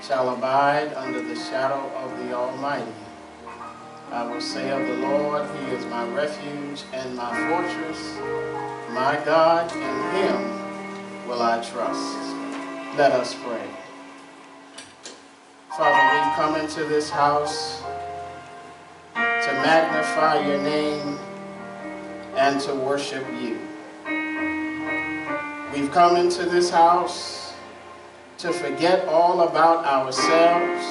shall abide under the shadow of the Almighty. I will say of the Lord, He is my refuge and my fortress. My God, in Him will I trust. Let us pray. Father, we come into this house to magnify your name and to worship you. We've come into this house to forget all about ourselves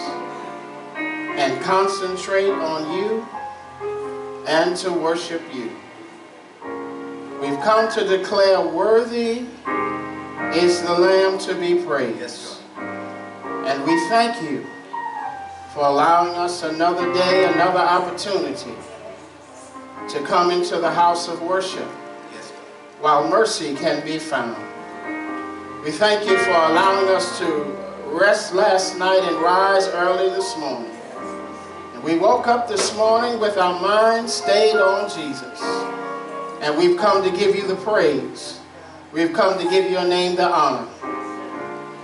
and concentrate on you and to worship you. We've come to declare worthy is the Lamb to be praised. Yes, and we thank you for allowing us another day, another opportunity to come into the house of worship while mercy can be found. We thank you for allowing us to rest last night and rise early this morning. And we woke up this morning with our minds stayed on Jesus. And we've come to give you the praise. We've come to give your name the honor.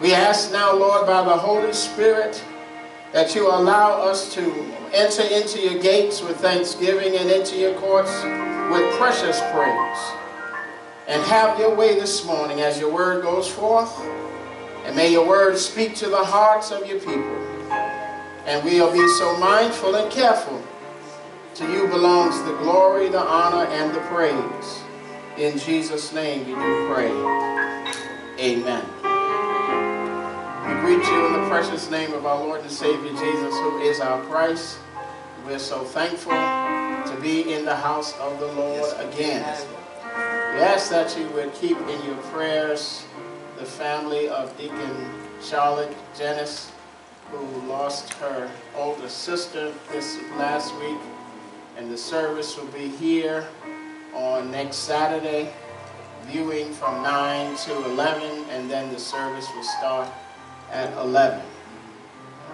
We ask now, Lord, by the Holy Spirit, that you allow us to enter into your gates with thanksgiving and into your courts with precious praise. And have your way this morning as your word goes forth. And may your word speak to the hearts of your people. And we'll be so mindful and careful. To you belongs the glory, the honor, and the praise. In Jesus' name we do pray. Amen. We greet you in the precious name of our Lord and Savior Jesus, who is our Christ. We're so thankful to be in the house of the Lord again. We ask that you would keep in your prayers the family of Deacon Charlotte Janice, who lost her older sister this last week. And the service will be here on next Saturday, viewing from 9 to 11, and then the service will start at 11.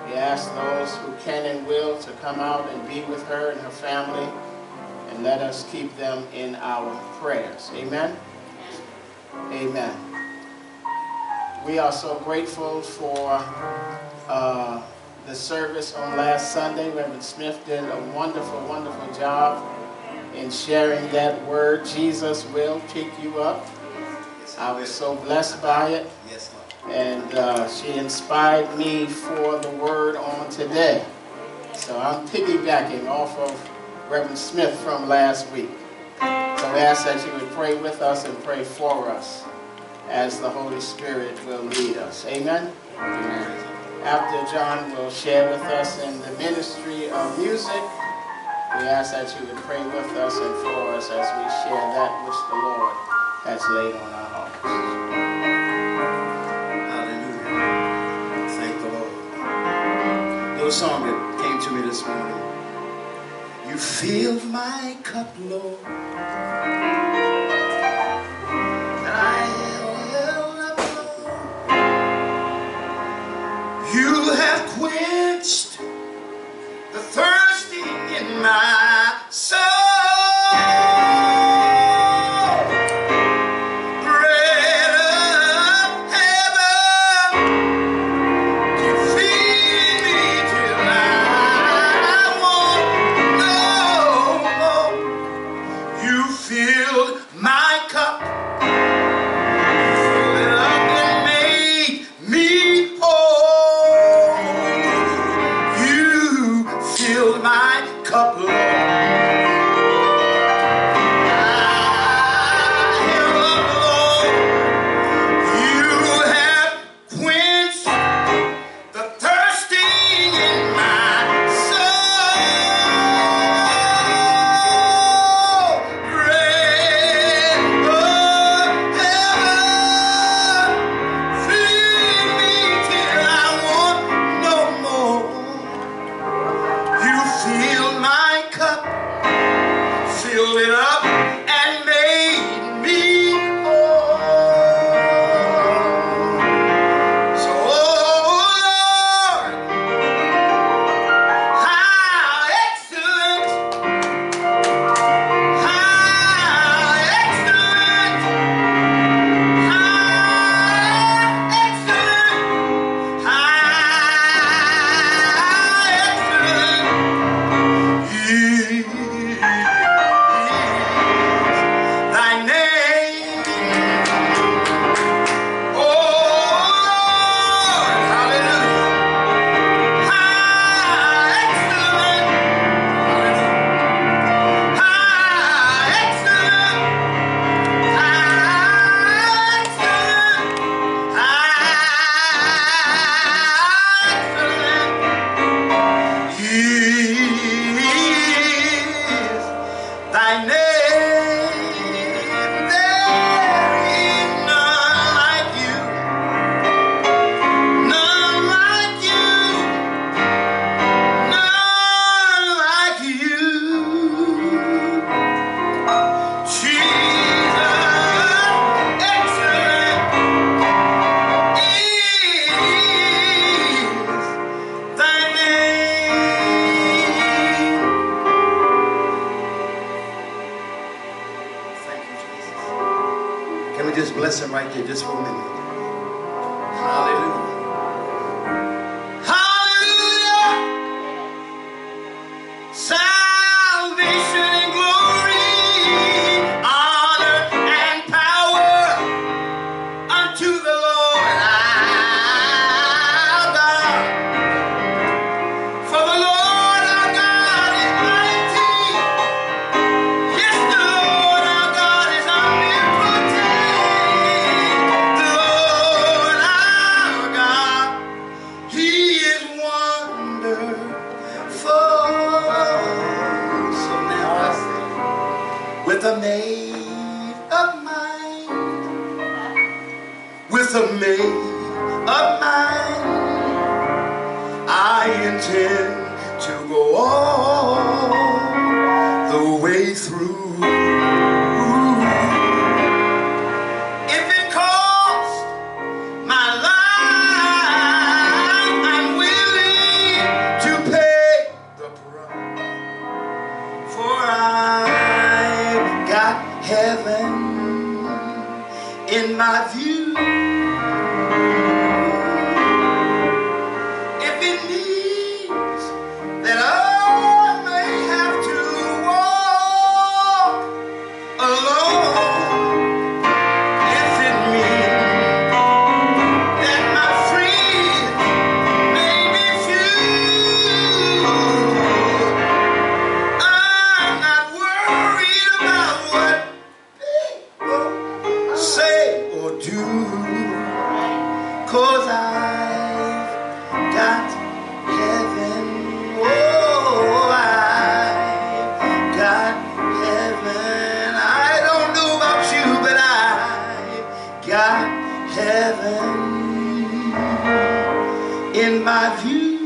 We ask those who can and will to come out and be with her and her family, and let us keep them in our prayers. Amen? Amen. We are so grateful for the service on last Sunday. Reverend Smith did a wonderful, wonderful job in sharing that word. Jesus will pick you up. I was so blessed by it. And she inspired me for the word on today. So I'm piggybacking off of Reverend Smith from last week. So we ask that you would pray with us and pray for us as the Holy Spirit will lead us. Amen? Amen. After John will share with us in the ministry of music, we ask that you would pray with us and for us as we share that which the Lord has laid on our hearts. Hallelujah. Thank the Lord. A little song that came to me this morning. You filled my cup, Lord. You have quenched the thirsting in my soul. Bread of heaven, you feed me till I want no more. You filled my cup. Fill it up and make me whole. bless him right there just for a minute. Hallelujah. Hallelujah. Salvation and glory, honor and power unto the Lord our God. For the Lord our God is mighty. Yes, the Lord our God is omnipotent. The Lord our God, he is wonderful. So now I say, with a maid of mine, with a maid of mine, I intend to go all the way through. If it costs my life, I'm willing to pay the price. For I've got heaven in my view. If it means that I may have to walk alone, if it means that my friends may be few, I'm not worried about what people say or do, 'cause I've got heaven. Oh, I've got heaven. I don't know about you, but I've got heaven in my view.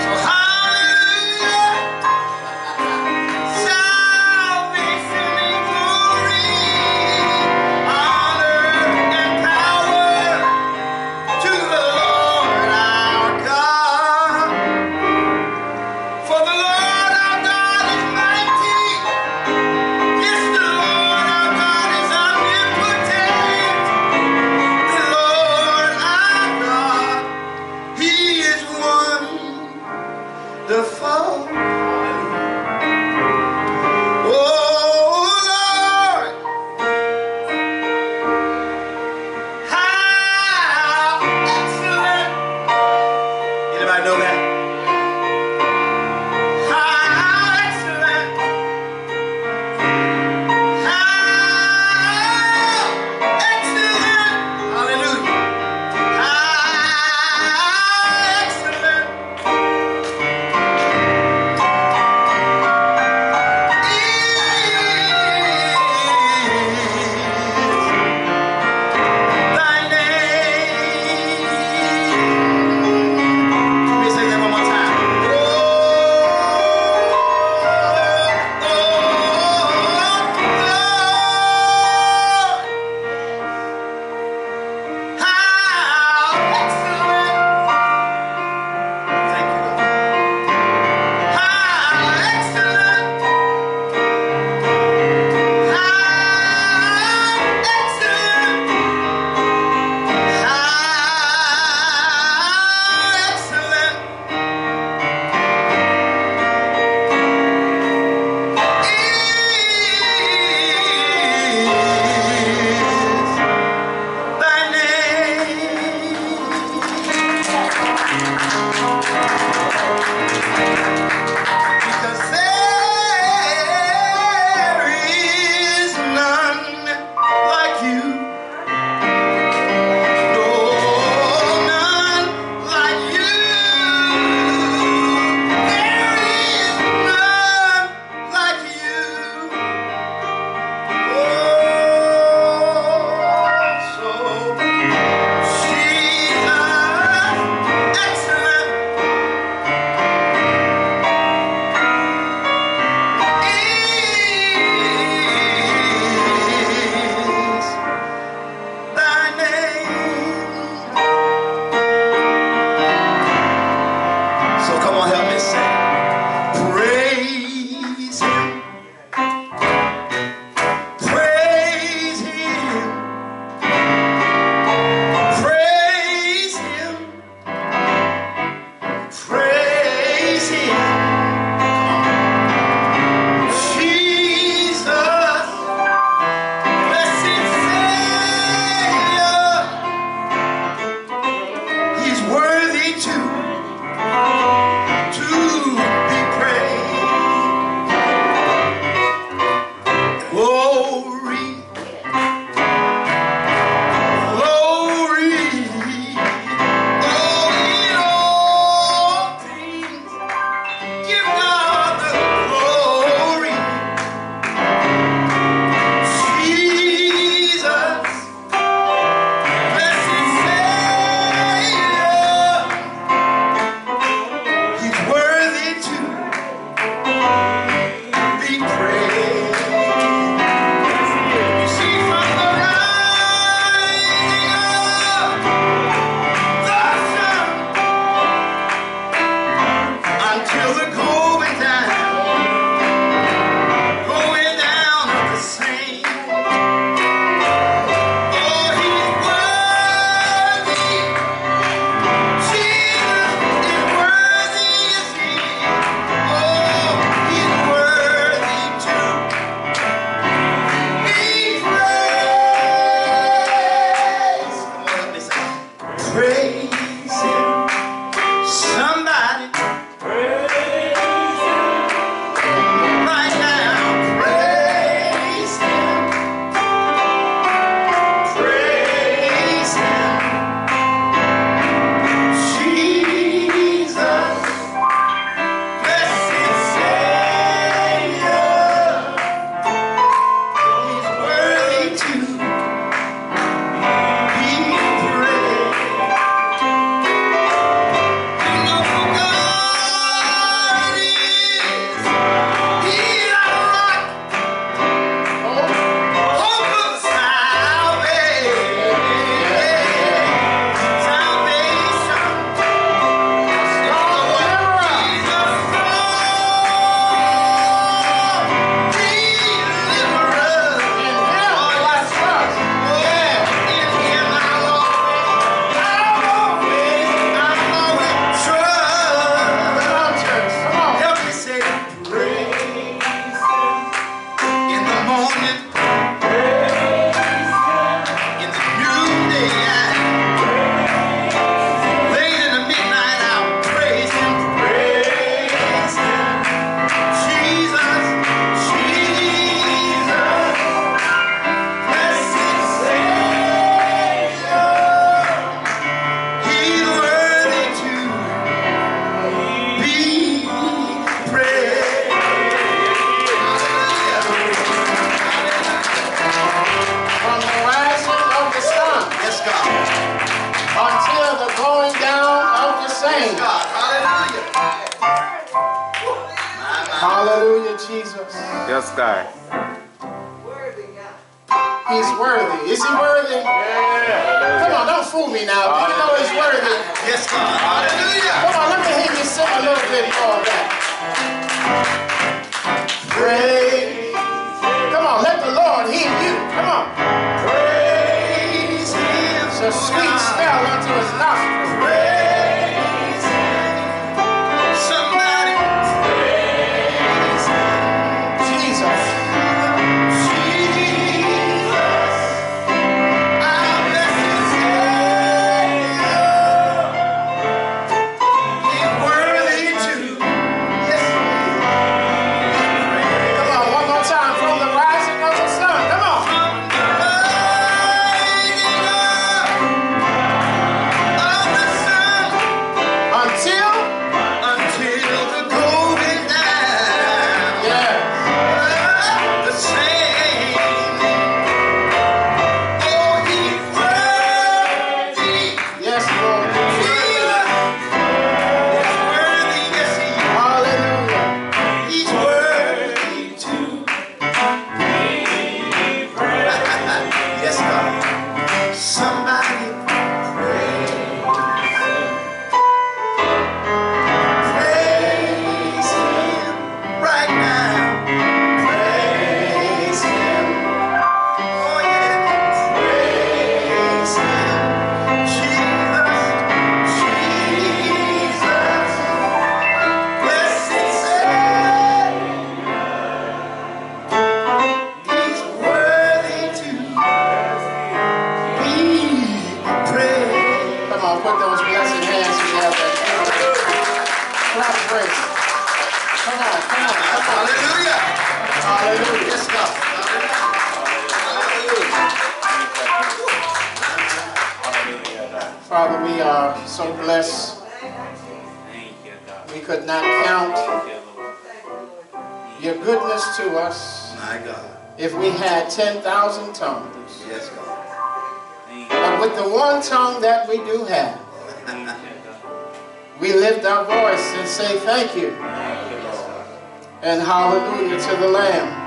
So hallelujah, salvation and glory, honor and power to the Lord our God. For the Lord our God is mighty. Yes, the Lord our God is omnipotent. The Lord God. He's worthy. Is he worthy? Yeah. Come on, don't fool me now. Do you know he's worthy? Yes, God. Hallelujah. Come on, let me hear you sing a little bit more of that. Praise. Come on, let the Lord hear you. Come on. Praise Him. It's a sweet smell unto his nostrils. Praise Him. Somebody praise Him. Jesus. Jesus, our blessed Savior. He's worthy to. Yes, He is. Come on, one more time. From the rising of the sun. Come on. Until the going down. Yeah. The same. Oh, He's worthy. Yes, Lord. Jesus. He's worthy. Yes, He is. Hallelujah. He's worthy to be praised. Yes, God. Somebody praise Him right now. Praise Him. Oh, yeah. Praise Him. Jesus. Jesus. Blessed Savior. He's worthy to be praised. Come on, put those blessed hands together. Clap praise. Come on, come on, come on. Hallelujah. Hallelujah. Yes, God. Hallelujah. Father, we are so blessed. We could not count your goodness to us My God. if we had 10,000 tongues. Yes, God. But with the one tongue that we do have, we lift our voice and say thank you and hallelujah to the Lamb.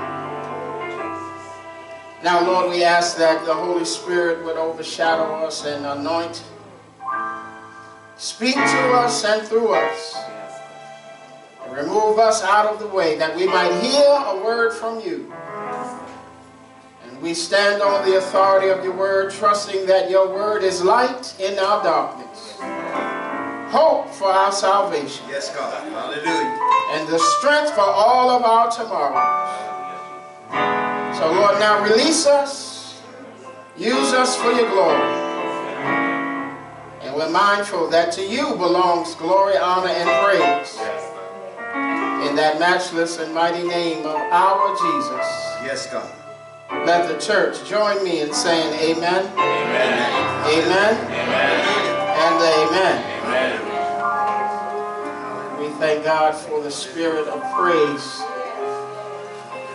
Now, Lord, we ask that the Holy Spirit would overshadow us and anoint, speak to us and through us, and remove us out of the way that we might hear a word from you. And we stand on the authority of your word, trusting that your word is light in our darkness, hope for our salvation, Yes, God. Hallelujah. and the strength for all of our tomorrows. So, Lord, now release us, use us for your glory. And we're mindful that to you belongs glory, honor, and praise. In that matchless and mighty name of our Jesus. Yes, God. Let the church join me in saying amen, Amen. amen, and amen. Amen. We thank God for the spirit of praise.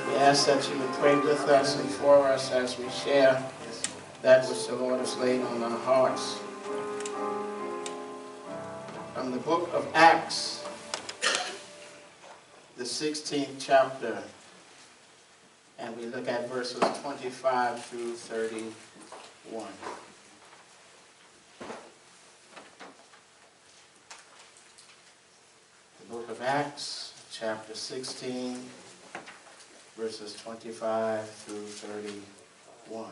We ask that you would pray with us and for us as we share that which the Lord has laid on our hearts. From the book of Acts, the 16th chapter, and we look at verses 25 through 31. The book of Acts, chapter 16, verses 25 through 31.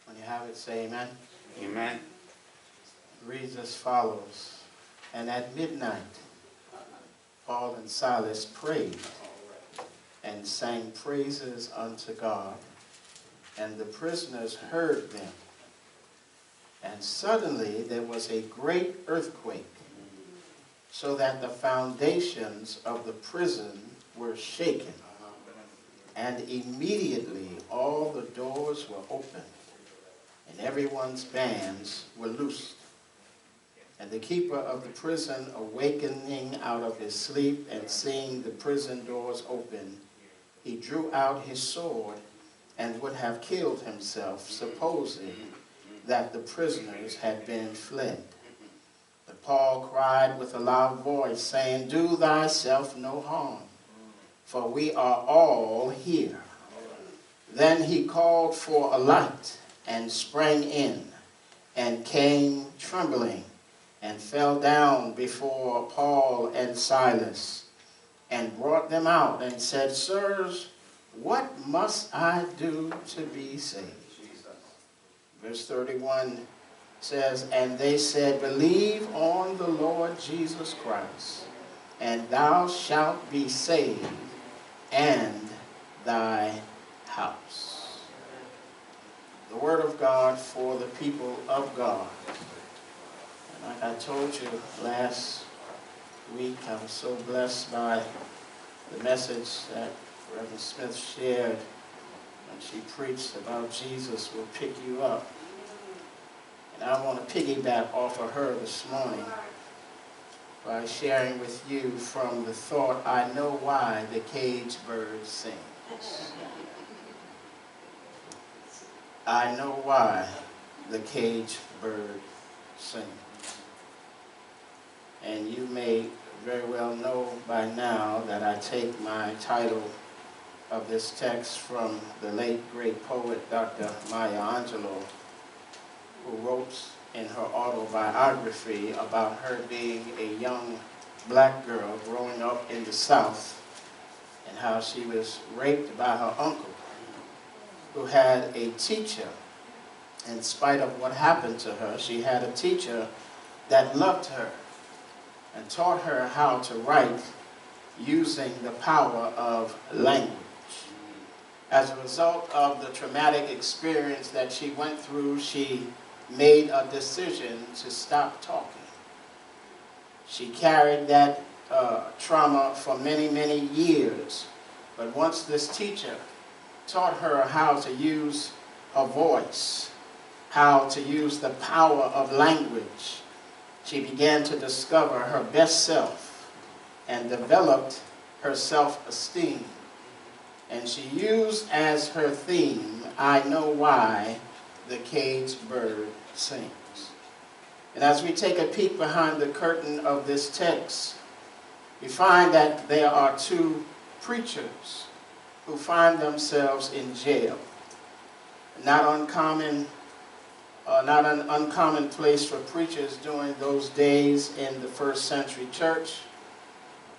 When you have it, say amen. Amen. It reads as follows. And at midnight, Paul and Silas prayed and sang praises unto God, and the prisoners heard them. And suddenly there was a great earthquake, so that the foundations of the prison were shaken. And immediately all the doors were opened, and everyone's bands were loosed. And the keeper of the prison, awakening out of his sleep and seeing the prison doors open, he drew out his sword and would have killed himself, supposing that the prisoners had been fled. But Paul cried with a loud voice, saying, "Do thyself no harm, for we are all here." Then he called for a light and sprang in, and came trembling, and fell down before Paul and Silas, and brought them out, and said, "Sirs, what must I do to be saved?" Verse 31 says, "And they said, Believe on the Lord Jesus Christ, and thou shalt be saved, and thy house." The word of God for the people of God. And like I told you last week, I was so blessed by the message that Reverend Smith shared when she preached about Jesus will pick you up. And I want to piggyback off of her this morning by sharing with you from the thought, I know why the cage bird sings. I know why the cage bird sings. And you may very well know by now that I take my title of this text from the late great poet Dr. Maya Angelou, who wrote in her autobiography about her being a young black girl growing up in the South, and how she was raped by her uncle, who had a teacher. In spite of what happened to her, she had a teacher that loved her and taught her how to write using the power of language. As a result of the traumatic experience that she went through, she made a decision to stop talking. She carried that trauma for many, many years. But once this teacher taught her how to use her voice, how to use the power of language, she began to discover her best self and developed her self-esteem. And she used as her theme, I know why the cage bird sings. And as we take a peek behind the curtain of this text, we find that there are two preachers who find themselves in jail. Not an uncommon place for preachers during those days in the first century church.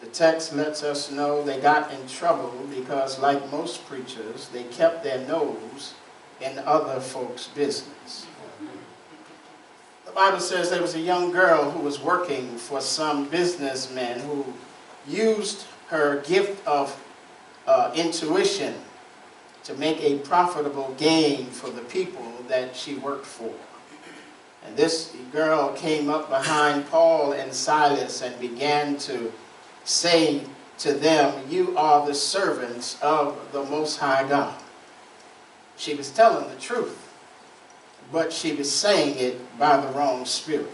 The text lets us know they got in trouble because, like most preachers, they kept their nose in other folks' business. The Bible says there was a young girl who was working for some businessmen who used her gift of intuition to make a profitable gain for the people that she worked for. And this girl came up behind Paul and Silas and began to say to them, you are the servants of the Most High God. She was telling the truth, but she was saying it by the wrong spirit.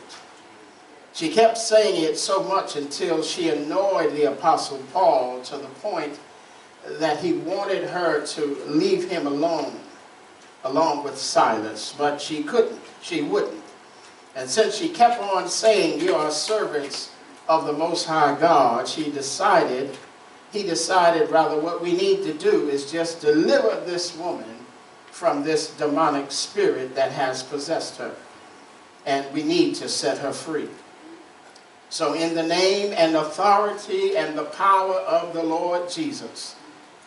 She kept saying it so much until she annoyed the Apostle Paul to the point that he wanted her to leave him alone, along with Silas, but she couldn't, she wouldn't. And since she kept on saying, you are servants of the Most High God, he decided rather what we need to do is just deliver this woman from this demonic spirit that has possessed her. And we need to set her free. So in the name and authority and the power of the Lord Jesus,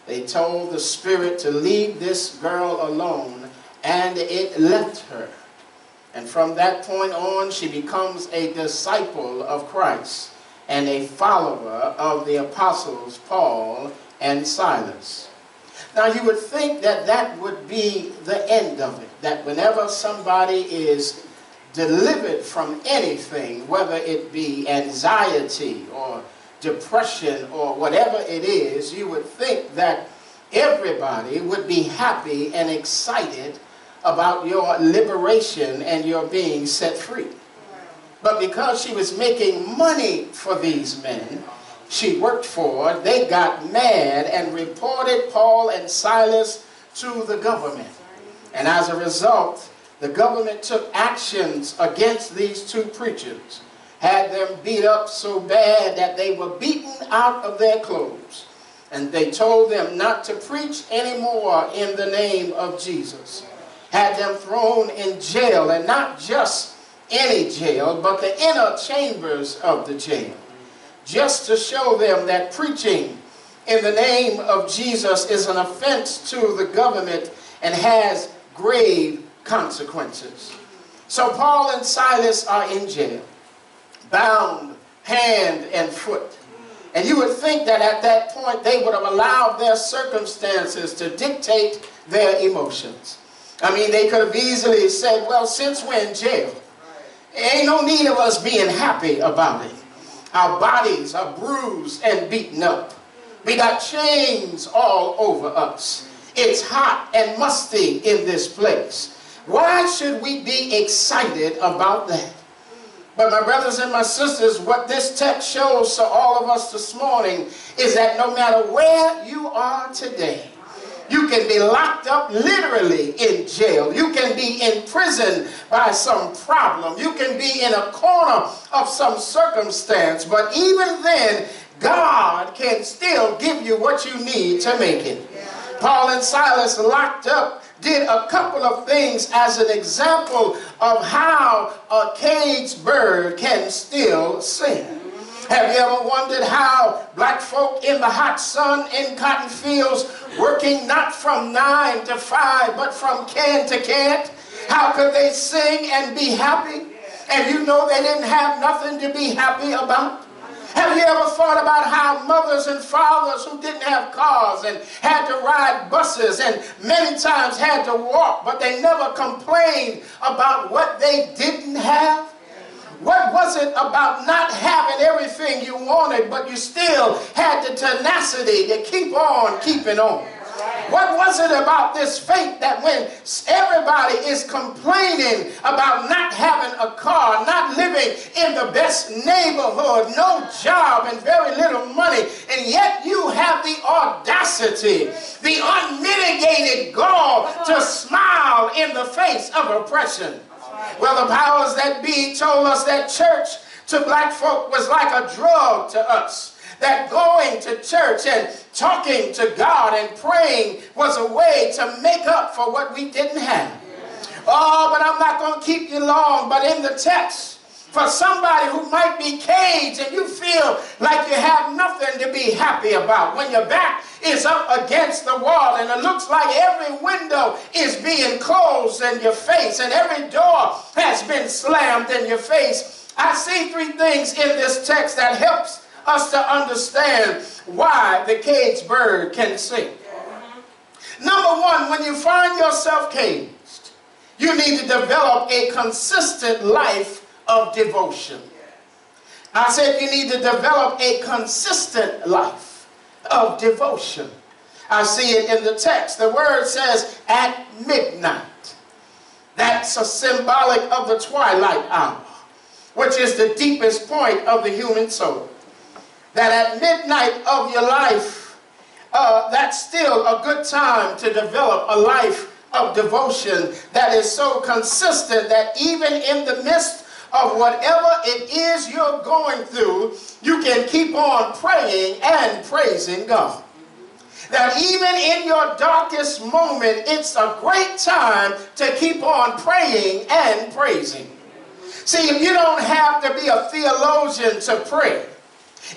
they told the spirit to leave this girl alone, and it left her. And from that point on, she becomes a disciple of Christ and a follower of the apostles Paul and Silas. Now you would think that that would be the end of it, that whenever somebody is delivered from anything, whether it be anxiety or depression or whatever it is, you would think that everybody would be happy and excited about your liberation and your being set free. But because she was making money for these men she worked for, they got mad and reported Paul and Silas to the government. And as a result, the government took actions against these two preachers, had them beat up so bad that they were beaten out of their clothes. And they told them not to preach anymore in the name of Jesus. Had them thrown in jail, and not just any jail, but the inner chambers of the jail, just to show them that preaching in the name of Jesus is an offense to the government and has grave consequences. So Paul and Silas are in jail, bound hand and foot. And you would think that at that point they would have allowed their circumstances to dictate their emotions. I mean, they could have easily said, well, since we're in jail, ain't no need of us being happy about it. Our bodies are bruised and beaten up. We got chains all over us. It's hot and musty in this place. Why should we be excited about that? But my brothers and my sisters, what this text shows to all of us this morning is that no matter where you are today, you can be locked up literally in jail. You can be in prison by some problem. You can be in a corner of some circumstance. But even then, God can still give you what you need to make it. Paul and Silas locked up did a couple of things as an example of how a caged bird can still sing. Have you ever wondered how black folk in the hot sun in cotton fields, working not from 9 to 5, but from can to can, how could they sing and be happy? And you know they didn't have nothing to be happy about. Have you ever thought about how mothers and fathers who didn't have cars and had to ride buses and many times had to walk, but they never complained about what they didn't have? What was it about not having everything you wanted, but you still had the tenacity to keep on keeping on? What was it about this faith that when everybody is complaining about not having a car, not living in the best neighborhood, no job and very little money, and yet you have the audacity, the unmitigated gall to smile in the face of oppression? Well, the powers that be told us that church to black folk was like a drug to us. That going to church and talking to God and praying was a way to make up for what we didn't have. Oh, but I'm not going to keep you long. But in the text, for somebody who might be caged and you feel like you have nothing to be happy about, when your back is up against the wall and it looks like every window is being closed in your face and every door has been slammed in your face, I see three things in this text that helps us to understand why the caged bird can sing. Number one, when you find yourself caged, you need to develop a consistent life of devotion. I said you need to develop a consistent life of devotion. I see it in the text. The word says at midnight. That's a symbolic of the twilight hour, which is the deepest point of the human soul. That at midnight of your life, that's still a good time to develop a life of devotion that is so consistent that even in the midst of whatever it is you're going through, you can keep on praying and praising God. That even in your darkest moment, it's a great time to keep on praying and praising. See, you don't have to be a theologian to pray.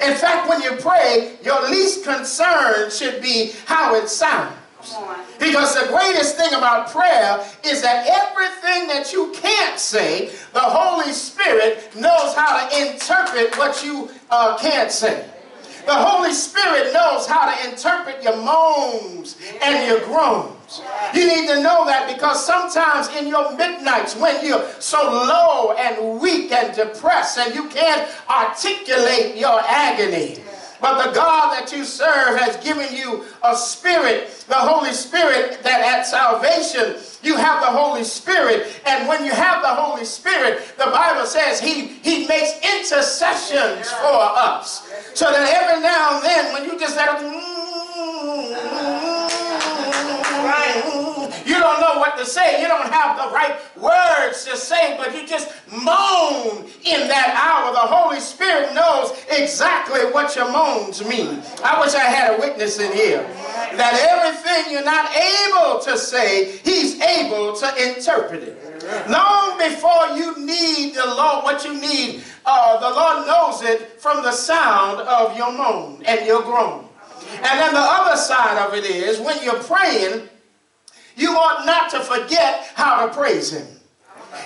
In fact, when you pray, your least concern should be how it sounds. Because the greatest thing about prayer is that everything that you can't say, the Holy Spirit knows how to interpret what you can't say. The Holy Spirit knows how to interpret your moans and your groans. You need to know that, because sometimes in your midnights when you're so low and weak and depressed and you can't articulate your agony, but the God that you serve has given you a spirit, the Holy Spirit, that at salvation you have the Holy Spirit. And when you have the Holy Spirit, the Bible says He makes intercessions for us. So that every now and then when you just let it, you don't know what right to say, you don't have the right words to say, but you just moan in that hour. The Holy Spirit knows exactly what your moans mean. I wish I had a witness in here. That everything you're not able to say, he's able to interpret it. Long before you need the Lord, what you need, the Lord knows it from the sound of your moan and your groan. And then the other side of it is, when you're praying, you ought not to forget how to praise him.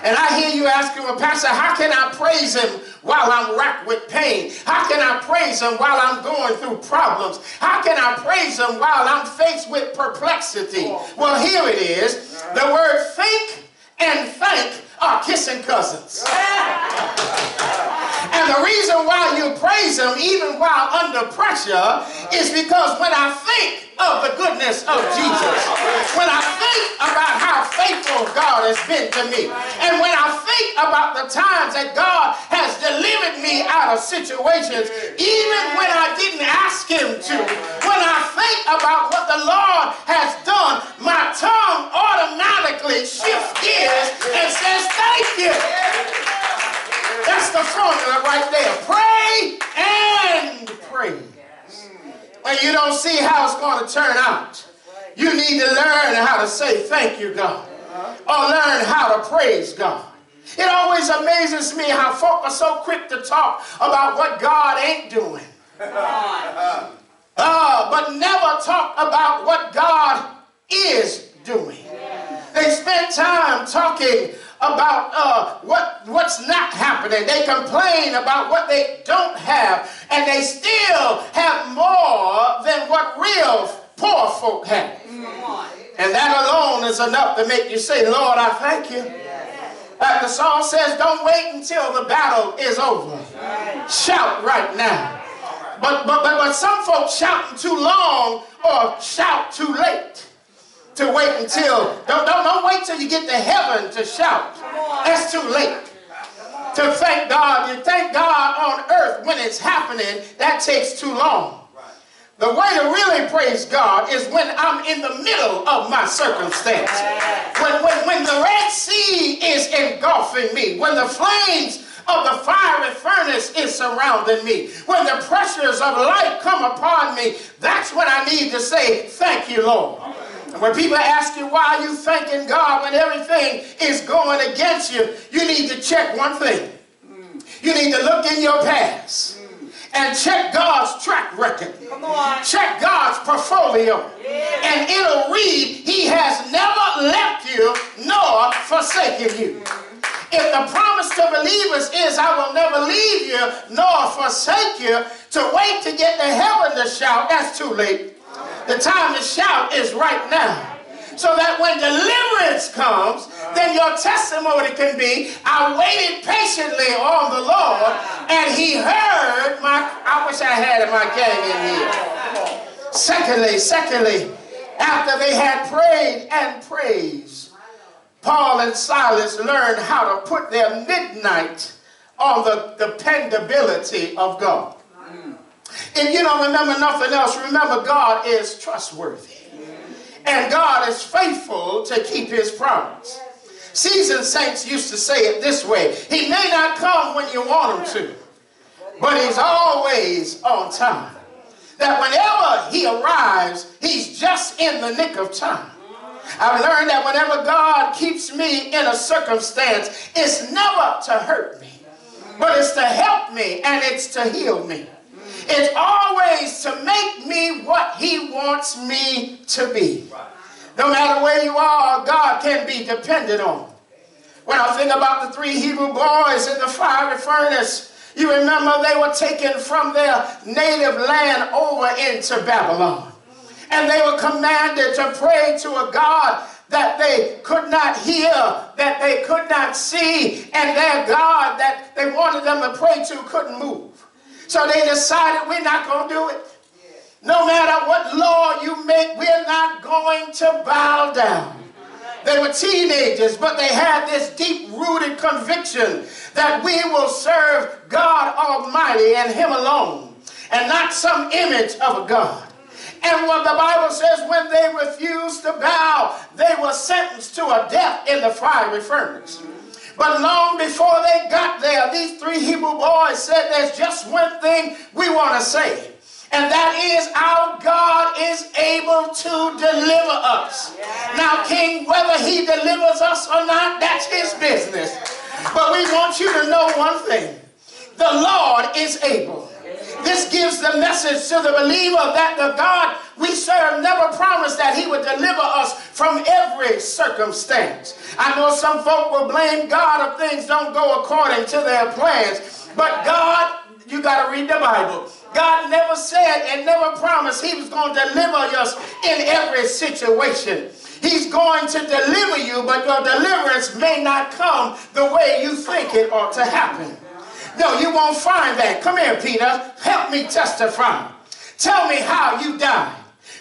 And I hear you asking, well, Pastor, how can I praise him while I'm racked with pain? How can I praise him while I'm going through problems? How can I praise him while I'm faced with perplexity? Well, here it is. The word think and thank are kissing cousins. And the reason why you praise him even while under pressure is because when I think of the goodness of Jesus, when I think about how faithful God has been to me, and when I think about the times that God has delivered me out of situations, even when I didn't ask him to, when I think about what the Lord has done, my tongue automatically shifts gears and says, thank you. That's the formula right there. Pray and praise. When you don't see how it's going to turn out, you need to learn how to say thank you, God, or learn how to praise God. It always amazes me how folk are so quick to talk about what God ain't doing, but never talk about what God is doing. They spend time talking about what's not happening. They complain about what they don't have, and they still have more than what real poor folk have. And that alone is enough to make you say, Lord, I thank you. Like the song says, don't wait until the battle is over. Shout right now. But some folks shouting too long or shout too late. To wait until, don't wait till you get to heaven to shout. That's too late. To thank God, you thank God on earth when it's happening, that takes too long. The way to really praise God is when I'm in the middle of my circumstance. When the Red Sea is engulfing me, when the flames of the fiery furnace is surrounding me, when the pressures of life come upon me, that's when I need to say, thank you, Lord. And when people ask you why you thanking God when everything is going against you, you need to check one thing. You need to look in your past and check God's track record. Check God's portfolio. And it'll read, he has never left you nor forsaken you. If the promise to believers is, I will never leave you nor forsake you, to wait to get to heaven to shout, that's too late. The time to shout is right now. So that when deliverance comes, then your testimony can be, I waited patiently on the Lord, and he heard my, I wish I had my gang in here. Secondly, after they had prayed and praised, Paul and Silas learned how to put their midnight on the dependability of God. And you don't remember nothing else. Remember, God is trustworthy. And God is faithful to keep his promise. Seasoned saints used to say it this way. He may not come when you want him to, but he's always on time. That whenever he arrives, he's just in the nick of time. I've learned that whenever God keeps me in a circumstance, it's never to hurt me, but it's to help me and it's to heal me. It's always to make me what he wants me to be. No matter where you are, God can be depended on. When I think about the 3 Hebrew boys in the fiery furnace, you remember they were taken from their native land over into Babylon. And they were commanded to pray to a God that they could not hear, that they could not see, and their God that they wanted them to pray to couldn't move. So they decided, we're not going to do it. No matter what law you make, we're not going to bow down. They were teenagers, but they had this deep-rooted conviction that we will serve God Almighty and him alone, and not some image of a God. And what the Bible says, when they refused to bow, they were sentenced to a death in the fiery furnace. But long before they got there, these three Hebrew boys said, there's just one thing we want to say. And that is, our God is able to deliver us. Now, King, whether he delivers us or not, that's his business. But we want you to know one thing. The Lord is able. This gives the message to the believer that the God we serve never promised that he would deliver us from every circumstance. I know some folk will blame God if things don't go according to their plans. But God, you got to read the Bible. God never said and never promised he was going to deliver us in every situation. He's going to deliver you, but your deliverance may not come the way you think it ought to happen. No, you won't find that. Come here, Peter. Help me testify. Tell me how you died.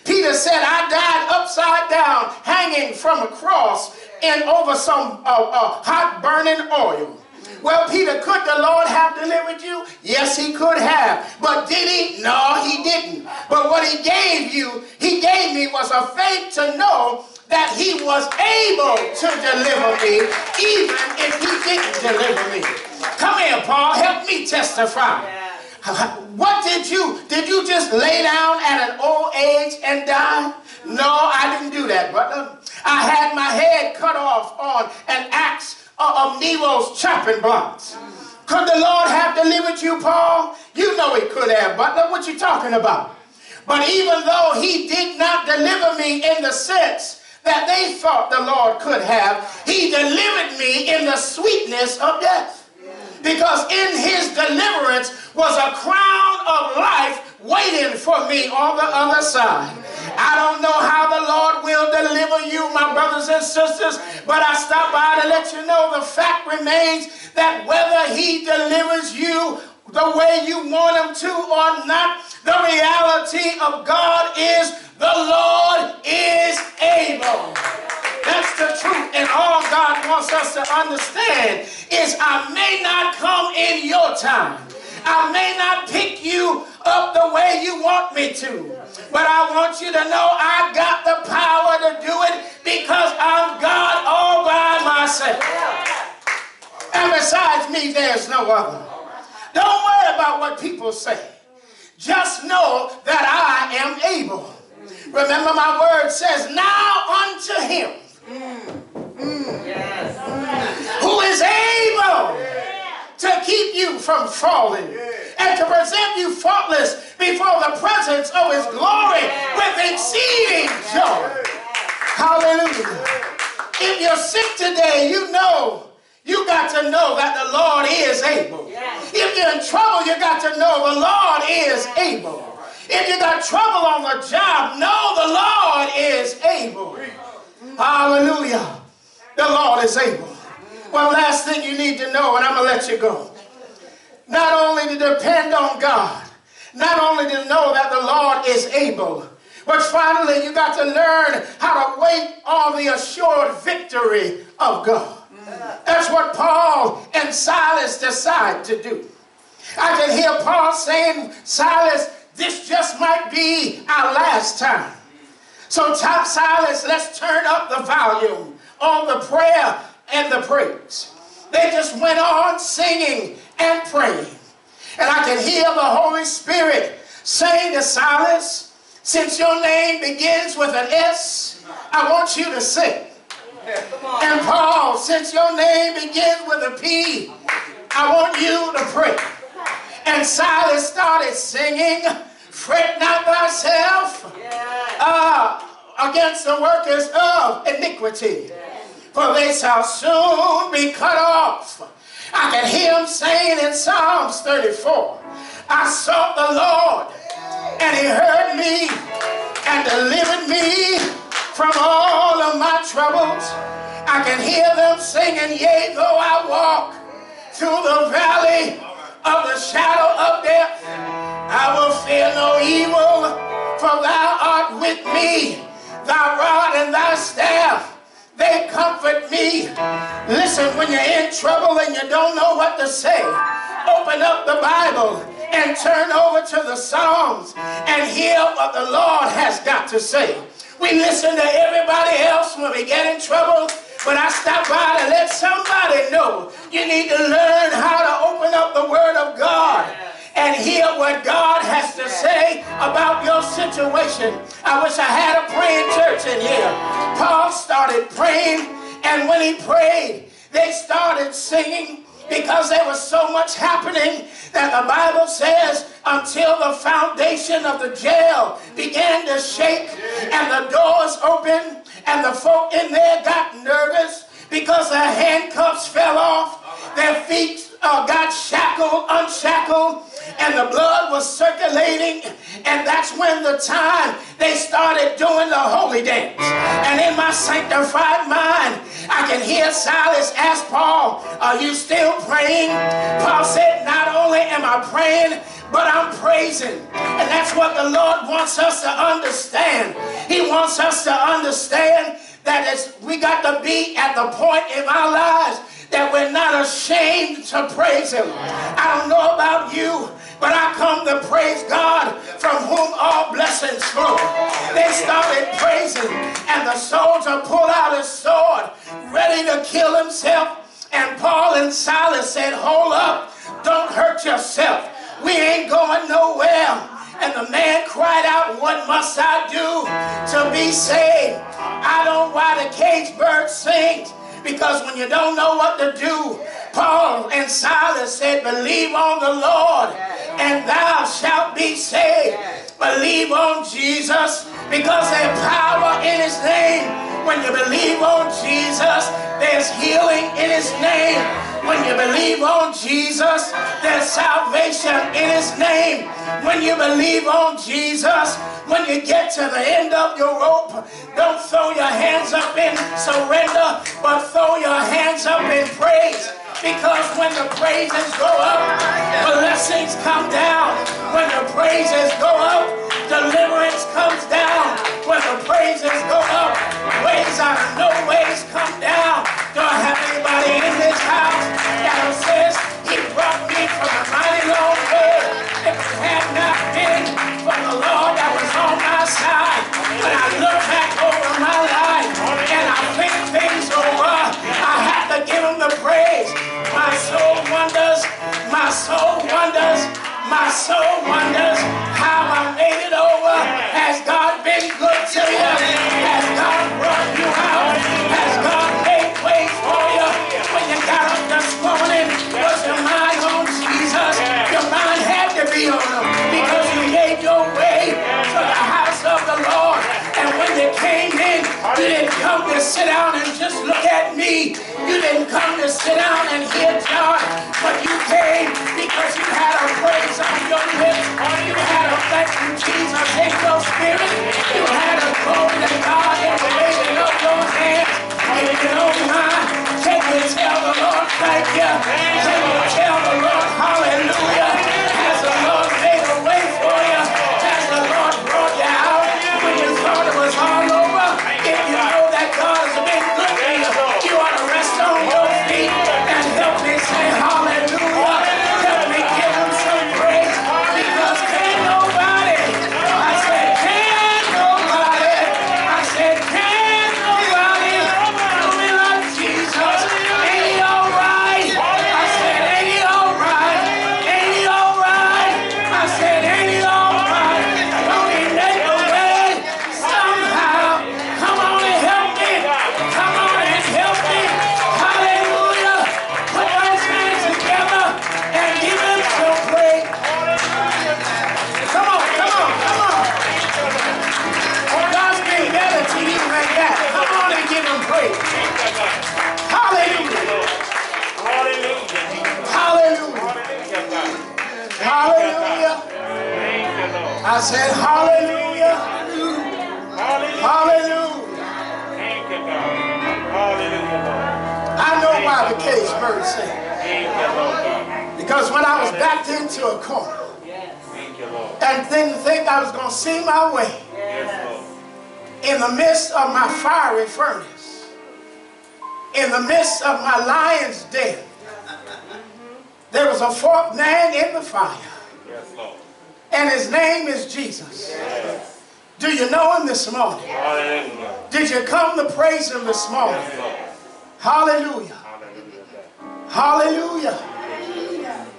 Peter said, I died upside down, hanging from a cross and over some hot burning oil. Well, Peter, could the Lord have delivered you? Yes, he could have. But did he? No, he didn't. But what he gave me was a faith to know that he was able to deliver me, even if he didn't deliver me. Come here, Paul. Help me testify. What did you just lay down at an old age and die? No, I didn't do that, brother. I had my head cut off on an axe of Nero's chopping blocks. Could the Lord have delivered you, Paul? You know he could have, Butler. What you talking about? But even though he did not deliver me in the sense that they thought the Lord could have, he delivered me in the sweetness of death. Because in his deliverance was a crown of life waiting for me on the other side. I don't know how the Lord will deliver you, my brothers and sisters, but I stopped by to let you know the fact remains that whether he delivers you the way you want him to or not, the reality of God is the Lord is able. That's the truth. And all God wants us to understand is I may not come in your time. I may not pick you up the way you want me to. But I want you to know I got the power to do it because I'm God all by myself. And besides me, there's no other. Don't worry about what people say. Just know that I am able. Remember my word says, now unto him who is able to keep you from falling and to present you faultless before the presence of his glory with exceeding joy. Hallelujah. If you're sick today, you got to know that the Lord is able. If you're in trouble, you got to know the Lord is able. If you got trouble on the job, know the Lord is able. Hallelujah. The Lord is able. One last thing you need to know, and I'm going to let you go. Not only to depend on God, not only to know that the Lord is able, but finally you got to learn how to wait on the assured victory of God. That's what Paul and Silas decided to do. I can hear Paul saying, Silas, this just might be our last time. So Silas, let's turn up the volume on the prayer and the praise. They just went on singing and praying. And I can hear the Holy Spirit saying to Silas, since your name begins with an S, I want you to sing. And Paul, since your name begins with a P, I want you to pray. And Silas started singing, fret not thyself against the workers of iniquity, for they shall soon be cut off. I can hear him saying in Psalms 34, I sought the Lord, and he heard me and delivered me from all of my troubles. I can hear them singing, yea, though I walk through the valley of the shadow of death, I will fear no evil, for thou art with me. Thy rod and thy staff, they comfort me. Listen, when you're in trouble and you don't know what to say, open up the Bible and turn over to the Psalms and and hear what the Lord has got to say. We listen to everybody else when we get in trouble, but I stop by to let somebody know you need to learn how to open up the Word of God and hear what God has to say about your situation. I wish I had a praying church in here. Paul started praying, and when he prayed, they started singing, because there was so much happening that the Bible says until the foundation of the jail began to shake and the doors opened and the folk in there got nervous because their handcuffs fell off, their feet got shackled, unshackled, and the blood was circulating, and that's when the time they started doing the holy dance. And in my sanctified mind, I can hear Silas ask Paul, are you still praying? Paul said, not only am I praying, but I'm praising. And that's what the Lord wants us to understand. He wants us to understand that we got to be at the point in our lives that we're not ashamed to praise Him. I don't know about you, but I come to praise God from whom all blessings flow. They started praising, and the soldier pulled out his sword, ready to kill himself. And Paul and Silas said, hold up, don't hurt yourself. We ain't going nowhere. And the man cried out, what must I do to be saved? I don't know why the cage bird sings, because when you don't know what to do, Paul and Silas said, believe on the Lord and thou shalt be saved. Believe on Jesus, because there's power in His name. When you believe on Jesus, there's healing in His name. When you believe on Jesus, there's salvation in His name. When you believe on Jesus, when you get to the end of your rope, don't throw your hands up in surrender, but throw your hands up in praise. Because when the praises go up, blessings come down. When the praises go up, deliverance comes down. When the praises go up, ways out of no ways come down. Do I have anybody in this house that says, He brought me from a mighty long way? If it had not been for the Lord that was on my side, when I look back over my life and I think things over, I have to give Him the praise. My soul wonders, my soul wonders, my soul wonders how I made it over. Has God been good to you? Has God brought you out? Has God made ways for you? When you got up this morning, was your mind on Jesus? Your mind had to be on Him, because you gave your way to the house of the Lord. And when you came in, you didn't come to sit down and just look at me. You didn't come to sit down and hear John, but you came because you had a praise on your lips. You had a thank you, Jesus, in your spirit. You had a glory to God in the raising of your hands. If you don't mind, can you tell the Lord thank you? Can you tell the Lord hallelujah? Has the Lord made a way for you? Has the Lord brought you out when you thought it was all over? If you know that God has been good to you, you ought to rest on your feet and help me say hallelujah. Help me give Him some praise, because can't nobody, I said can't nobody, I said can't nobody do me like Jesus. Ain't He alright? I said ain't He alright? Ain't He alright? I said ain't He alright? Don't He make a way somehow? Come on and help me. Come on and help me. Hallelujah. Put those hands together and give Him some praise. Come on, come on, come on. God's been better to you than that. Come on and give Him praise. Hallelujah. Hallelujah. Hallelujah. I said hallelujah. Hallelujah. I know why the cage bird sing. Because when I was backed into a corner and didn't think I was going to see my way, in the midst of my fiery furnace, in the midst of my lion's den, there was a fourth man in the fire. And his name is Jesus. Do you know him this morning? Did you come to praise him this morning? Hallelujah. Hallelujah.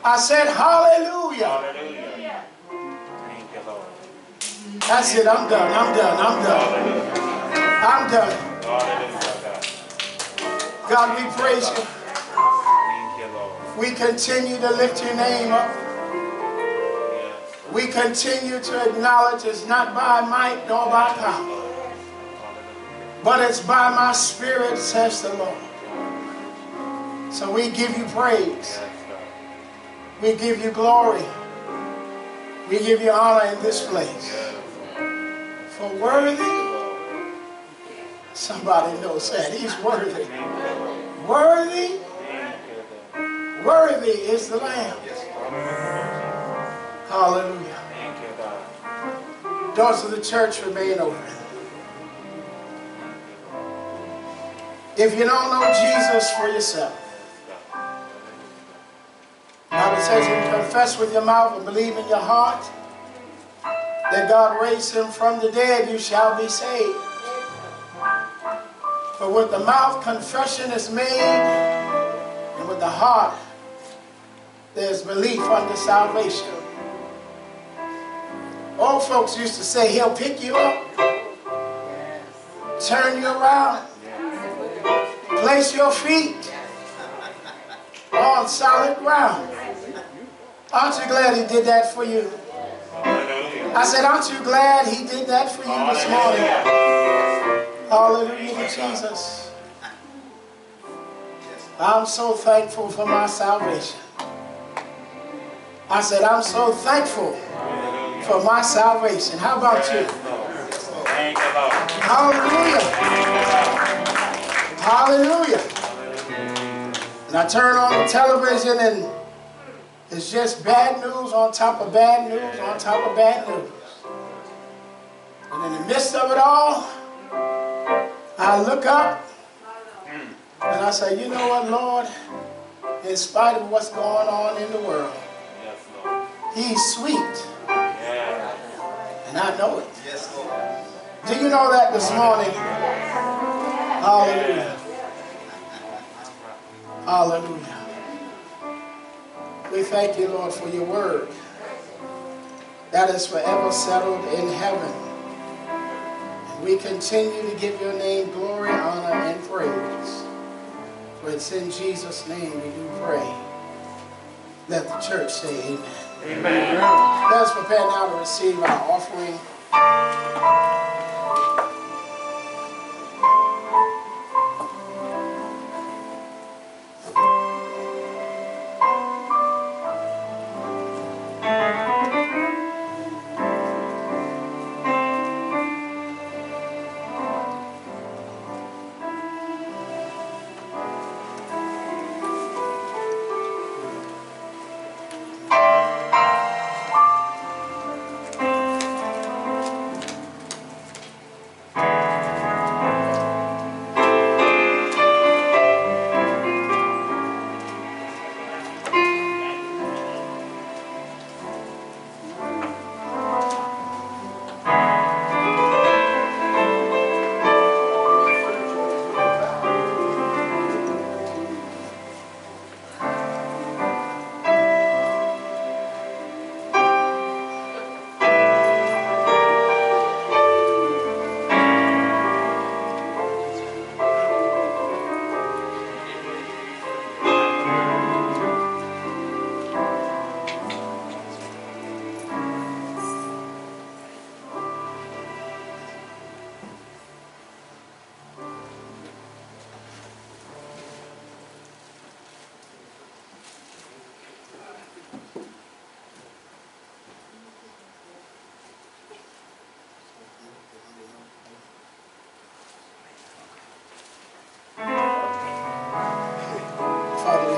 I said hallelujah. That's it. I'm done. I'm done. I'm done. I'm done. God, we praise you. We continue to lift your name up. We continue to acknowledge it's not by might nor by power, but it's by my spirit, says the Lord. So we give you praise. We give you glory. We give you honor in this place. For worthy, somebody knows that. He's worthy. Worthy, worthy is the Lamb. Hallelujah. Doors of the church remain open. If you don't know Jesus for yourself, the Bible says if you confess with your mouth and believe in your heart that God raised him from the dead, you shall be saved. For with the mouth confession is made, and with the heart there's belief unto salvation. Old folks used to say, he'll pick you up, turn you around, place your feet on solid ground. Aren't you glad he did that for you? I said, aren't you glad he did that for you this morning? Hallelujah to Jesus. I'm so thankful for my salvation. I said, I'm so thankful for my salvation. How about you? Hallelujah. Hallelujah. And I turn on the television and it's just bad news on top of bad news on top of bad news. And in the midst of it all, I look up and I say, you know what, Lord? In spite of what's going on in the world, he's sweet. And I know it. Do you know that this morning? Hallelujah. Hallelujah. We thank you, Lord, for your word that is forever settled in heaven. And we continue to give your name glory, honor, and praise. For it's in Jesus' name we do pray. Let the church say amen. Amen. Let us prepare now to receive our offering.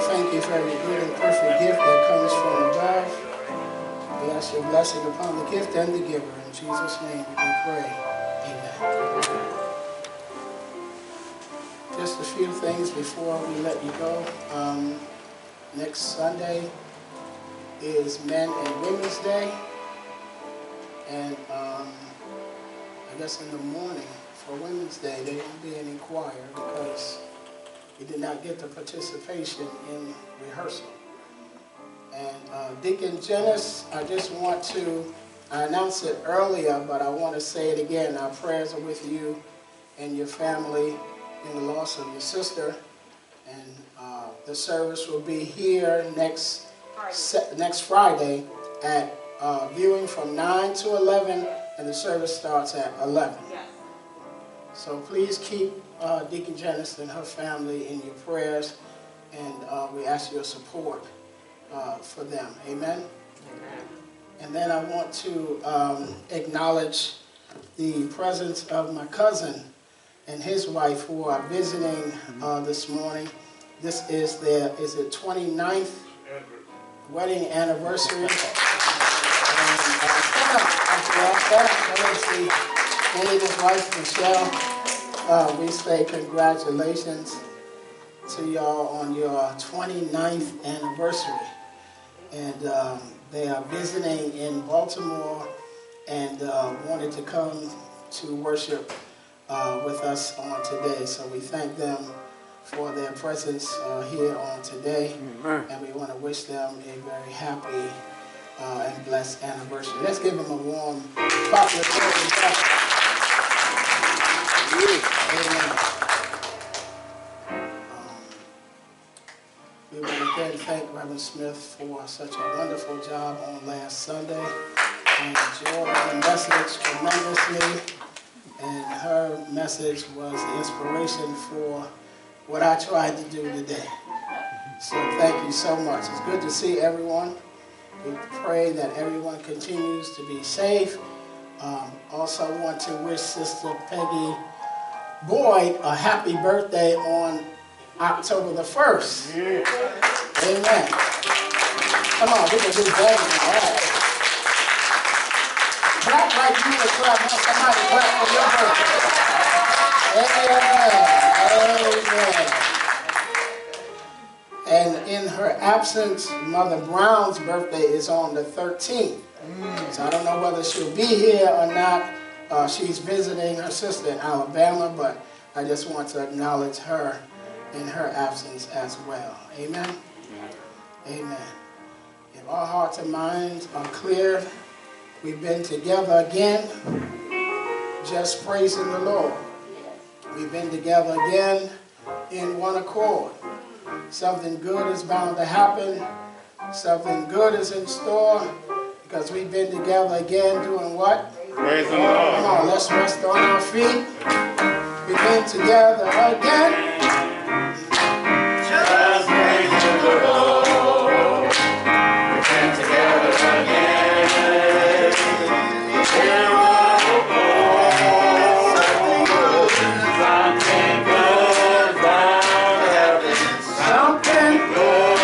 Thank you for every good and perfect gift that comes from above. We ask your blessing upon the gift and the giver. In Jesus' name we pray. Amen. Just a few things before we let you go. Next Sunday is Men and Women's Day. And I guess in the morning for Women's Day, there won't be any choir because we did not get the participation in rehearsal. And Deacon Janice, I just want to, I announced it earlier, but I want to say it again. Our prayers are with you and your family in the loss of your sister. And the service will be here next Friday at viewing from 9 to 11, and the service starts at 11. Yes. So please keep Deacon Janice and her family in your prayers, and we ask your support for them. Amen? Amen. And then I want to acknowledge the presence of my cousin and his wife who are visiting this morning. This is their, is it 29th wedding anniversary. And his wife, Michelle. We say congratulations to y'all on your 29th anniversary. And they are visiting in Baltimore and wanted to come to worship with us on today. So we thank them for their presence here on today. And we want to wish them a very happy and blessed anniversary. Let's give them a warm clap. Amen. We want to again thank Reverend Smith for such a wonderful job on last Sunday. I enjoyed the message tremendously, and her message was the inspiration for what I tried to do today. So thank you so much. It's good to see everyone. We pray that everyone continues to be safe. Also want to wish Sister Peggy Boyd a happy birthday on October the 1st. Yeah. Amen. Come on, we can do better than that. Clap like you would clap when somebody clap for your birthday. Amen. Amen. And in her absence, Mother Brown's birthday is on the 13th. So I don't know whether she'll be here or not. She's visiting her sister in Alabama, but I just want to acknowledge her in her absence as well. Amen? Amen. If our hearts and minds are clear, we've been together again, just praising the Lord. We've been together again in one accord. Something good is bound to happen. Something good is in store because we've been together again doing what? Praise the Lord. Come on, let's rest on our feet. We've been together again. Just praising the Lord. We've been together again. We're one accord. Something good bound to happen. Something good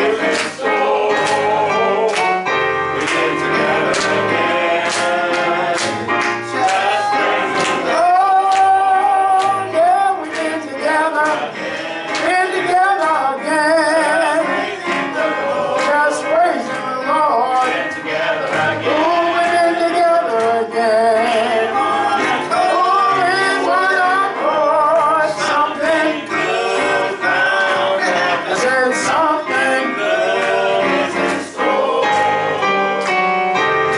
is in store. We've been together again. Just praising the Lord. Yeah, we've been together. Been together again. Just praising the Lord. Been together again. Oh, we've been together again. Oh, in one accord. Something Good bound to happen. I said something Good is in store.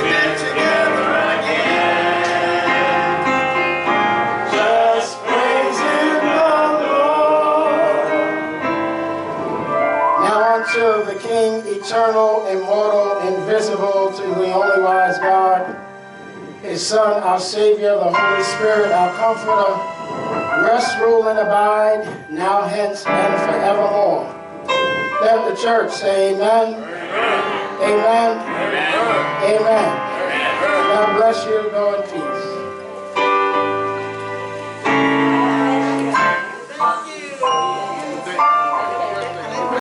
Been together again. Just praising the Lord. Now unto the King, eternal, immortal, invisible, to the only wise God, His Son, our Savior, the Holy Spirit, our Comforter, rest, rule, and abide, now, hence, and forevermore. Let the church say amen. Amen. Amen. Amen. God bless you. Go in peace.